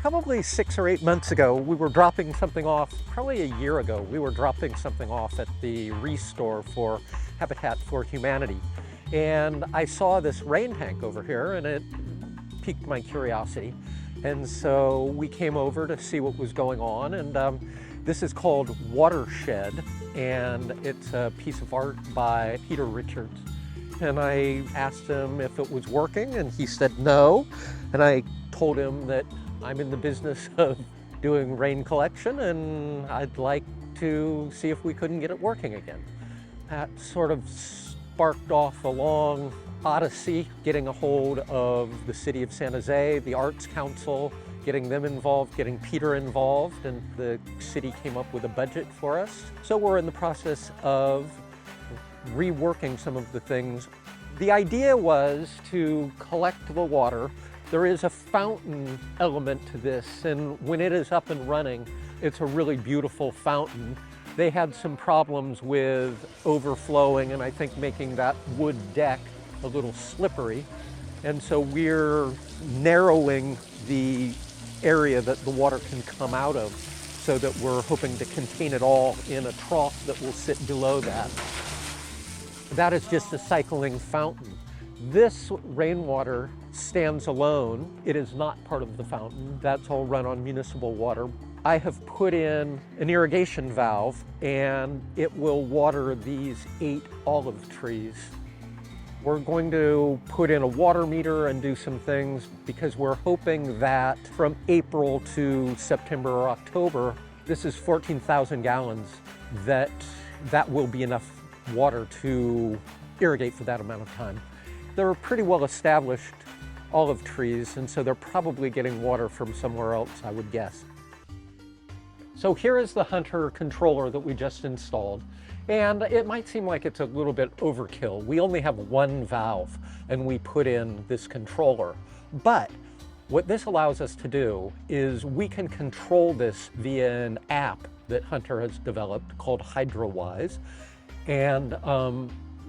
Probably 6 or 8 months ago, we were dropping something off, probably a year ago, we were dropping something off at the restore for Habitat for Humanity. And I saw this rain tank over here and it piqued my curiosity. And so we came over to see what was going on. And this is called Watershed, and it's a piece of art by Peter Richards. And I asked him if it was working, and he said no. And I told him that I'm in the business of doing rain collection, and I'd like to see if we couldn't get it working again. That sort of sparked off a long odyssey, getting a hold of the city of San Jose, the Arts Council, getting them involved, getting Peter involved, and the city came up with a budget for us. So we're in the process of reworking some of the things. The idea was to collect the water. There is a fountain element to this, and when it is up and running, it's a really beautiful fountain. They had some problems with overflowing and I think making that wood deck a little slippery. And so we're narrowing the area that the water can come out of so that we're hoping to contain it all in a trough that will sit below that. That is just a cycling fountain. This rainwater stands alone. It is not part of the fountain. That's all run on municipal water. I have put in an irrigation valve and it will water these 8 olive trees. We're going to put in a water meter and do some things because we're hoping that from April to September or October, this is 14,000 gallons, that will be enough water to irrigate for that amount of time. They're pretty well established olive trees, and so they're probably getting water from somewhere else, I would guess. So here is the Hunter controller that we just installed. And it might seem like it's a little bit overkill. We only have one valve and we put in this controller. But what this allows us to do is we can control this via an app that Hunter has developed called HydroWise. And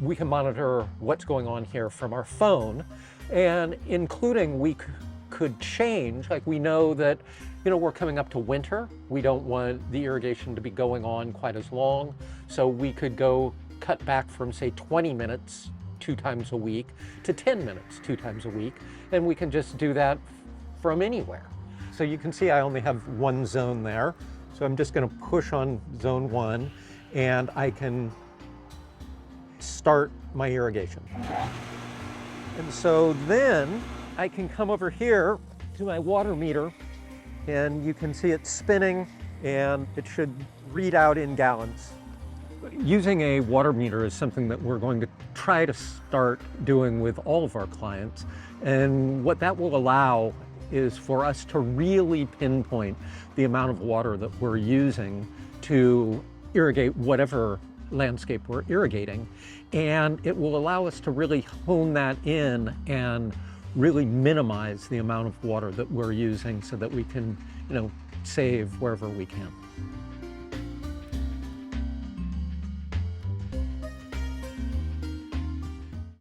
we can monitor what's going on here from our phone, and including we could change, like we know that, we're coming up to winter. We don't want the irrigation to be going on quite as long. So we could go cut back from say 20 minutes 2 times a week to 10 minutes 2 times a week. And we can just do that from anywhere. So you can see I only have one zone there. So I'm just gonna push on zone 1 and I can start my irrigation. And so then I can come over here to my water meter and you can see it spinning and it should read out in gallons. Using a water meter is something that we're going to try to start doing with all of our clients. And what that will allow is for us to really pinpoint the amount of water that we're using to irrigate whatever landscape we're irrigating. And it will allow us to really hone that in and really minimize the amount of water that we're using so that we can, save wherever we can.